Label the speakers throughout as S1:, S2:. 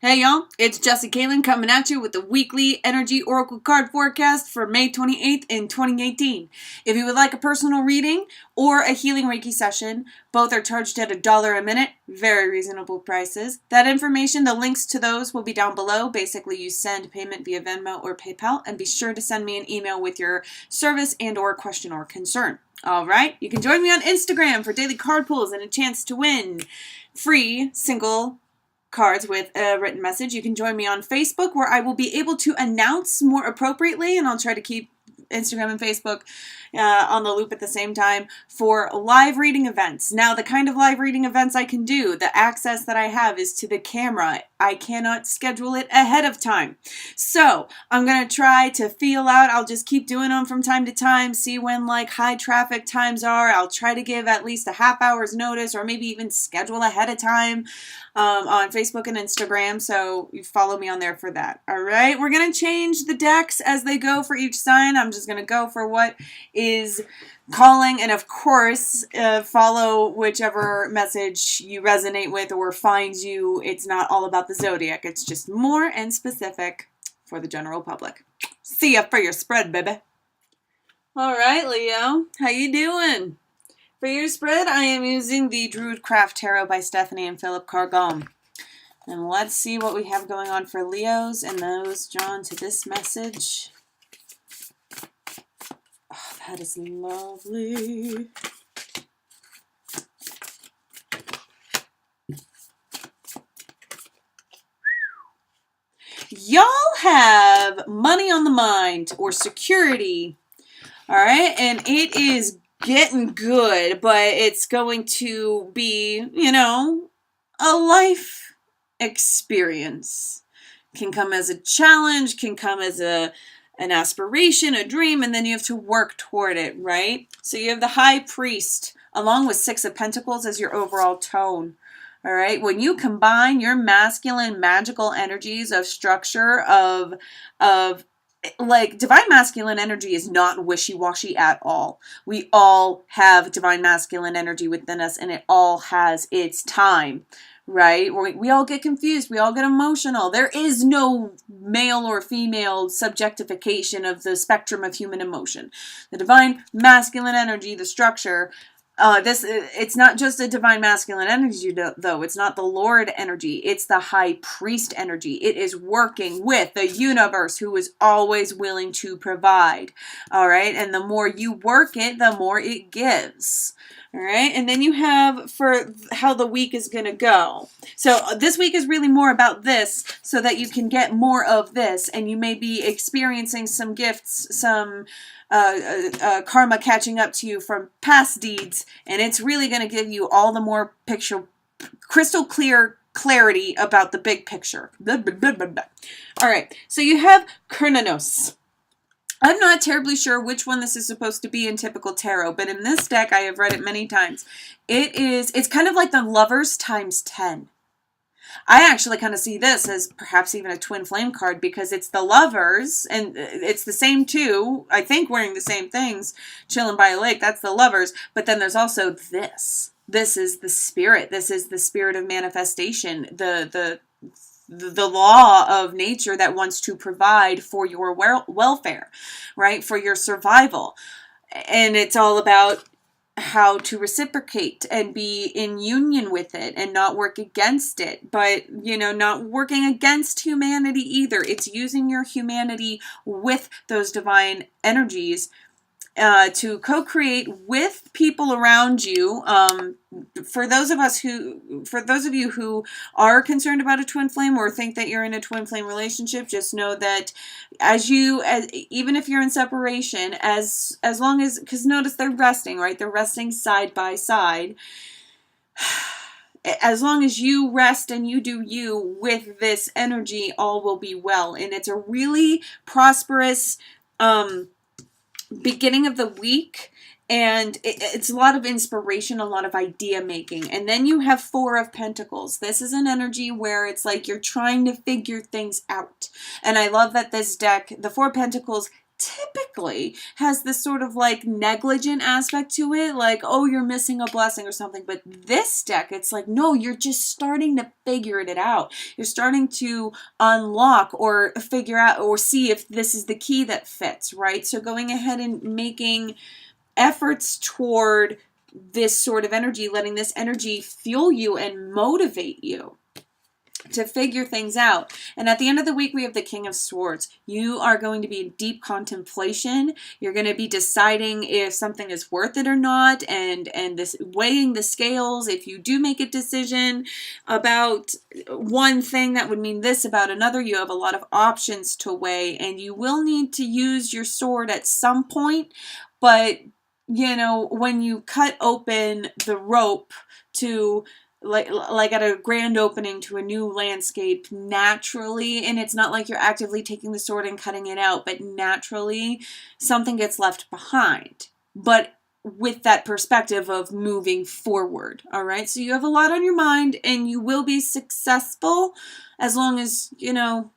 S1: Hey y'all, it's Jesse Kalen coming at you with the weekly energy oracle card forecast for May 28th in 2018. If you would like a personal reading or a healing Reiki session, both are charged at $1 a minute, very reasonable prices. That information, the links to those will be down below. Basically, you send payment via Venmo or PayPal, and be sure to send me an email with your service and or question or concern. All right, you can join me on Instagram for daily card pulls and a chance to win free single cards with a written message. You can join me on Facebook, where I will be able to announce more appropriately, and I'll try to keep Instagram and Facebook on the loop at the same time for live reading events. Now, the kind of live reading events I can do, the access that I have is to the camera. I cannot schedule it ahead of time. So I'm going to try to feel out. I'll just keep doing them from time to time, see when like high traffic times are. I'll try to give at least a half hour's notice, or maybe even schedule ahead of time on Facebook and Instagram. So you follow me on there for that. All right. We're going to change the decks as they go for each sign. I'm just going to go for what is calling, and of course follow whichever message you resonate with or finds you. It's not all about the zodiac, it's just more and specific for the general public. See ya for your spread, baby. All right, Leo, how you doing? For your spread, I am using the Druid Craft Tarot by Stephanie and Philip Cargom. And let's see what we have going on for Leos and those drawn to this message. Oh, that is lovely. Y'all have money on the mind or security. All right, and it is getting good, but it's going to be, a life experience. Can come as a challenge, can come as an aspiration, a dream, and then you have to work toward it, right? So you have the High Priest along with Six of Pentacles as your overall tone. All right, when you combine your masculine magical energies of structure, of like divine masculine energy is not wishy-washy at all. We all have divine masculine energy within us, and it all has its time, right? We all get confused. We all get emotional. There is no male or female subjectification of the spectrum of human emotion. The divine masculine energy, the structure, it's not just a divine masculine energy, though. It's not the Lord energy. It's the High Priest energy. It is working with the universe, who is always willing to provide. All right. And the more you work it, the more it gives. All right. And then you have for how the week is going to go. So this week is really more about this, so that you can get more of this. And you may be experiencing some gifts, some karma catching up to you from past deeds, and it's really going to give you all the more crystal clear clarity about the big picture. Blah, blah, blah, blah, blah. All right, so you have Kernanos. I'm not terribly sure which one this is supposed to be in typical tarot, but in this deck, I have read it many times. It's kind of like the Lovers times 10. I actually kind of see this as perhaps even a twin flame card, because it's the Lovers, and it's the same two, I think, wearing the same things, chilling by a lake. That's the Lovers. But then there's also this. This is the spirit. This is the spirit of manifestation, the law of nature that wants to provide for your welfare, right? For your survival. And it's all about how to reciprocate and be in union with it and not work against it, but not working against humanity either. It's using your humanity with those divine energies to co-create with people around you. For those of you who are concerned about a twin flame or think that you're in a twin flame relationship, just know that even if you're in separation, as long as, because notice they're resting, right? They're resting side by side. As long as you rest and you do you with this energy, all will be well. And it's a really prosperous beginning of the week, and it's a lot of inspiration, a lot of idea making. And then you have Four of Pentacles. This is an energy where it's like you're trying to figure things out. And I love that this deck, the Four of Pentacles, typically has this sort of like negligent aspect to it, like, oh, you're missing a blessing or something. But this deck, it's like, no, you're just starting to figure it out. You're starting to unlock or figure out or see if this is the key that fits, right? So going ahead and making efforts toward this sort of energy, letting this energy fuel you and motivate you to figure things out. And at the end of the week, we have the King of Swords. You are going to be in deep contemplation. You're going to be deciding if something is worth it or not, and this weighing the scales. If you do make a decision about one thing, that would mean this about another. You have a lot of options to weigh, and you will need to use your sword at some point. But, you know, when you cut open the rope to like at a grand opening to a new landscape, naturally, and it's not like you're actively taking the sword and cutting it out, but naturally something gets left behind, but with that perspective of moving forward. All right, so you have a lot on your mind, and you will be successful as long as, you know,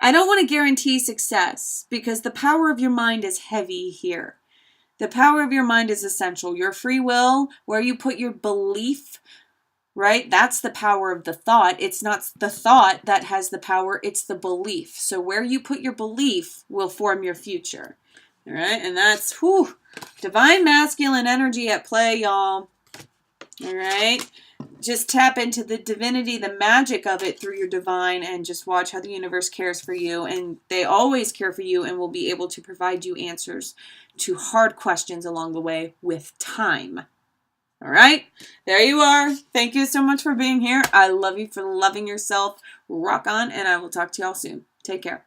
S1: I don't want to guarantee success because the power of your mind is heavy here. The power of your mind is essential. Your free will, where you put your belief, right? That's the power of the thought. It's not the thought that has the power, it's the belief. So where you put your belief will form your future. All right? And that's divine masculine energy at play, y'all. All right? Just tap into the divinity, the magic of it through your divine, and just watch how the universe cares for you. And they always care for you and will be able to provide you answers to hard questions along the way with time. All right, there you are. Thank you so much for being here. I love you for loving yourself. Rock on, and I will talk to y'all soon. Take care.